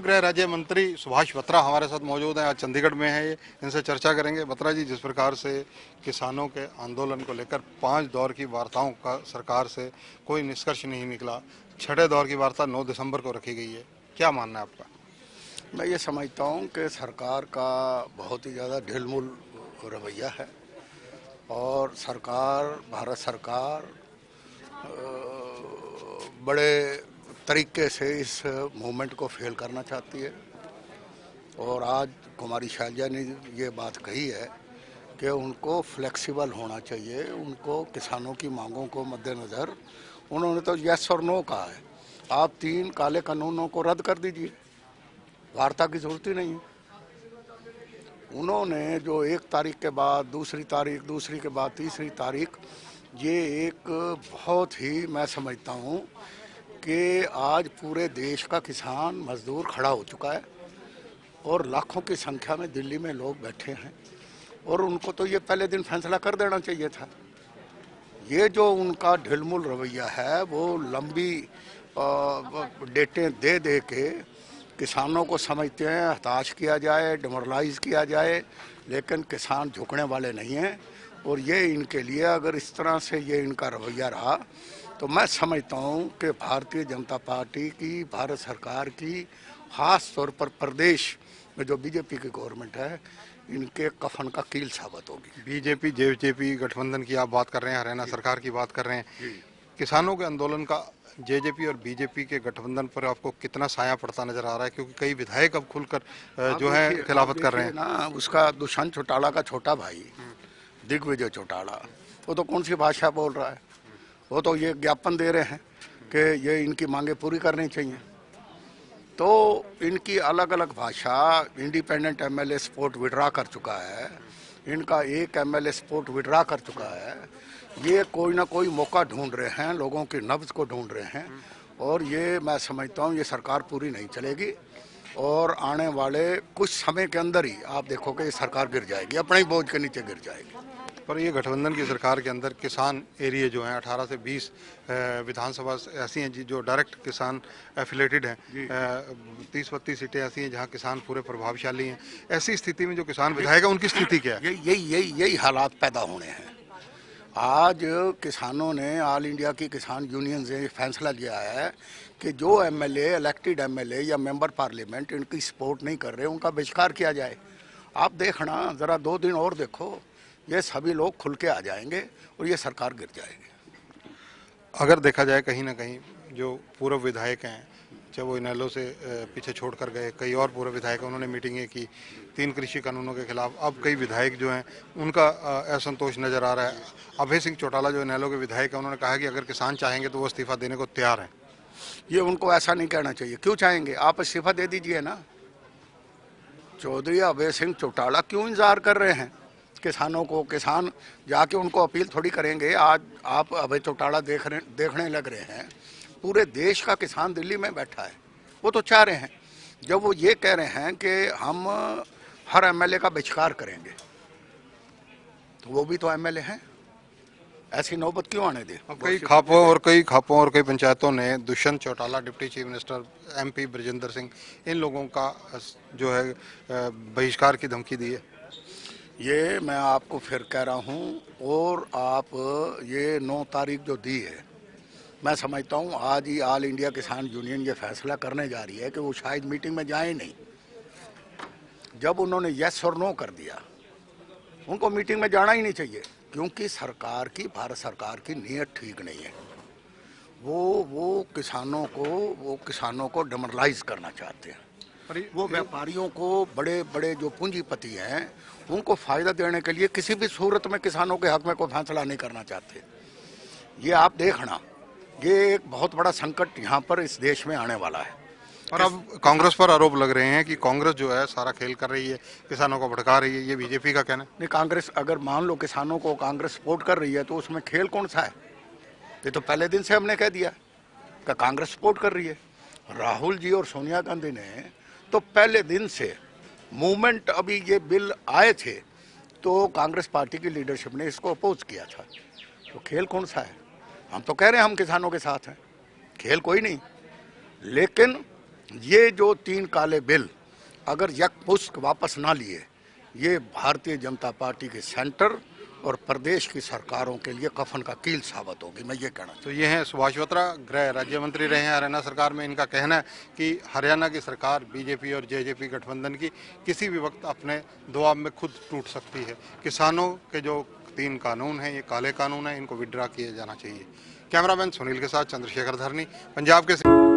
गृह राज्य मंत्री सुभाष बत्रा हमारे साथ मौजूद हैं। आज चंडीगढ़ में है ये, इनसे चर्चा करेंगे। बत्रा जी, जिस प्रकार से किसानों के आंदोलन को लेकर 5 दौर की वार्ताओं का सरकार से कोई निष्कर्ष नहीं निकला, 6ठे दौर की वार्ता 9 दिसंबर को रखी गई है, क्या मानना है आपका? मैं ये समझता हूँ कि सरकार का बहुत ही ज़्यादा ढिलमुल रवैया है और भारत सरकार बड़े तरीके से इस मूवमेंट को फेल करना चाहती है। और आज कुमारी शैलजा ने ये बात कही है कि उनको फ्लेक्सिबल होना चाहिए, उनको किसानों की मांगों को मद्देनज़र उन्होंने तो यस और नो कहा है। आप 3 काले कानूनों को रद्द कर दीजिए, वार्ता की जरूरत ही नहीं है। उन्होंने जो 1 तारीख के बाद दूसरी तारीख, दूसरी के बाद तीसरी तारीख, ये एक बहुत ही, मैं समझता हूँ कि आज पूरे देश का किसान मजदूर खड़ा हो चुका है और लाखों की संख्या में दिल्ली में लोग बैठे हैं और उनको तो ये पहले दिन फैसला कर देना चाहिए था। ये जो उनका ढिलमुल रवैया है, वो लंबी डेटें दे दे के किसानों को समझते हैं हताश किया जाए, डिमोरलाइज किया जाए, लेकिन किसान झुकने वाले नहीं हैं। और ये इनके लिए अगर इस तरह से ये इनका रवैया रहा तो मैं समझता हूँ कि भारतीय जनता पार्टी की, भारत सरकार की, ख़ास तौर पर प्रदेश में जो बीजेपी की गवर्नमेंट है, इनके कफन का कील साबित होगी। बीजेपी जेजेपी गठबंधन की आप बात कर रहे हैं, हरियाणा सरकार की बात कर रहे हैं, किसानों के आंदोलन का जेजेपी और बीजेपी के गठबंधन पर आपको कितना साया पड़ता नजर आ रहा है? क्योंकि कई विधायक अब खुलकर जो है खिलाफत कर रहे हैं ना। उसका दुष्यंत चौटाला का छोटा भाई दिग्विजय चौटाला, वो तो कौन सी भाषा बोल रहा है? वो तो ये ज्ञापन दे रहे हैं कि ये इनकी मांगे पूरी करनी चाहिए। तो इनकी अलग अलग भाषा। इंडिपेंडेंट एमएलए सपोर्ट विड्रा कर चुका है, इनका एक एमएलए सपोर्ट विड्रा कर चुका है। ये कोई ना कोई मौका ढूंढ रहे हैं, लोगों की नब्ज को ढूंढ रहे हैं और ये मैं समझता हूँ ये सरकार पूरी नहीं चलेगी और आने वाले कुछ समय के अंदर ही आप देखोगे ये सरकार गिर जाएगी, अपने ही बोझ के नीचे गिर जाएगी। पर ये गठबंधन की सरकार के अंदर किसान एरिया जो हैं 18 से 20 विधानसभा ऐसी हैं जो डायरेक्ट किसान एफिलेटेड हैं, 30-32 सीटें ऐसी हैं जहां किसान पूरे प्रभावशाली हैं। ऐसी स्थिति में जो किसान विधायक है उनकी स्थिति क्या है? यही हालात पैदा होने हैं। आज किसानों ने, ऑल इंडिया की किसान यूनियन ने फैसला लिया है कि जो एमएलए, इलेक्टेड एमएलए या मेंबर पार्लियामेंट इनकी सपोर्ट नहीं कर रहे, उनका बहिष्कार किया जाए। आप देखना, ज़रा 2 दिन और देखो, ये सभी लोग खुल के आ जाएंगे और ये सरकार गिर जाएगी। अगर देखा जाए कहीं ना कहीं जो पूर्व विधायक हैं, चाहे वो इनेलो से पीछे छोड़कर गए, कई और पूर्व विधायक, उन्होंने मीटिंगें की 3 कृषि कानूनों के खिलाफ। अब कई विधायक जो हैं उनका असंतोष नज़र आ रहा है। अभय सिंह चौटाला जो इनेलो के विधायक हैं, उन्होंने कहा कि अगर किसान चाहेंगे तो वो इस्तीफा देने को तैयार हैं। ये उनको ऐसा नहीं कहना चाहिए। क्यों चाहेंगे? आप इस्तीफा दे दीजिए ना। चौधरी अभय सिंह चौटाला क्यों इंतजार कर रहे हैं किसानों को? किसान जाके उनको अपील थोड़ी करेंगे। आज आप अभय चौटाला देखने लग रहे हैं, पूरे देश का किसान दिल्ली में बैठा है, वो तो चाह रहे हैं। जब वो ये कह रहे हैं कि हम हर एमएलए का बहिष्कार करेंगे, तो वो भी तो एमएलए हैं, ऐसी नौबत क्यों आने दे? कई खापों और कई पंचायतों ने Dushyant Chautala, deputy chief minister, MP Brajendra Singh, इन लोगों का जो है बहिष्कार की धमकी दी है। ये मैं आपको फिर कह रहा हूँ। और आप ये 9 तारीख जो दी है, मैं समझता हूँ आज ही ऑल इंडिया किसान यूनियन ये फैसला करने जा रही है कि वो शायद मीटिंग में जाए नहीं। जब उन्होंने यस और नो कर दिया, उनको मीटिंग में जाना ही नहीं चाहिए, क्योंकि सरकार की, भारत सरकार की नीयत ठीक नहीं है। वो किसानों को डिमोरलाइज करना चाहते हैं। वो व्यापारियों को, बड़े बड़े जो पूंजीपति हैं, उनको फ़ायदा देने के लिए किसी भी सूरत में किसानों के हक में कोई फैसला नहीं करना चाहते। ये आप देखना, ये एक बहुत बड़ा संकट यहाँ पर इस देश में आने वाला है। और अब कांग्रेस पर आरोप लग रहे हैं कि कांग्रेस जो है सारा खेल कर रही है, किसानों को भड़का रही है, ये बीजेपी का कहना है। नहीं, कांग्रेस अगर मान लो किसानों को कांग्रेस सपोर्ट कर रही है तो उसमें खेल कौन सा है? ये तो पहले दिन से हमने कह दिया कि कांग्रेस सपोर्ट कर रही है। राहुल जी और सोनिया गांधी ने तो पहले दिन से मूवमेंट, अभी ये बिल आए थे तो कांग्रेस पार्टी की लीडरशिप ने इसको अपोज किया था। तो खेल कौन सा है? हम तो कह रहे हैं हम किसानों के साथ हैं, खेल कोई नहीं। लेकिन ये जो 3 काले बिल अगर यकमुश्त वापस ना लिए, ये भारतीय जनता पार्टी के सेंटर और प्रदेश की सरकारों के लिए कफन का कील साबित होगी, मैं ये कहना तो ये हैं सुभाष बत्रा, गृह राज्य मंत्री रहे हैं हरियाणा सरकार में। इनका कहना है कि हरियाणा की सरकार बीजेपी और जेजेपी गठबंधन की किसी भी वक्त अपने दबाव में खुद टूट सकती है। किसानों के जो 3 कानून हैं, ये काले कानून हैं, इनको विड्रा किया जाना चाहिए। कैमरामैन सुनील के साथ चंद्रशेखर धरनी, पंजाब के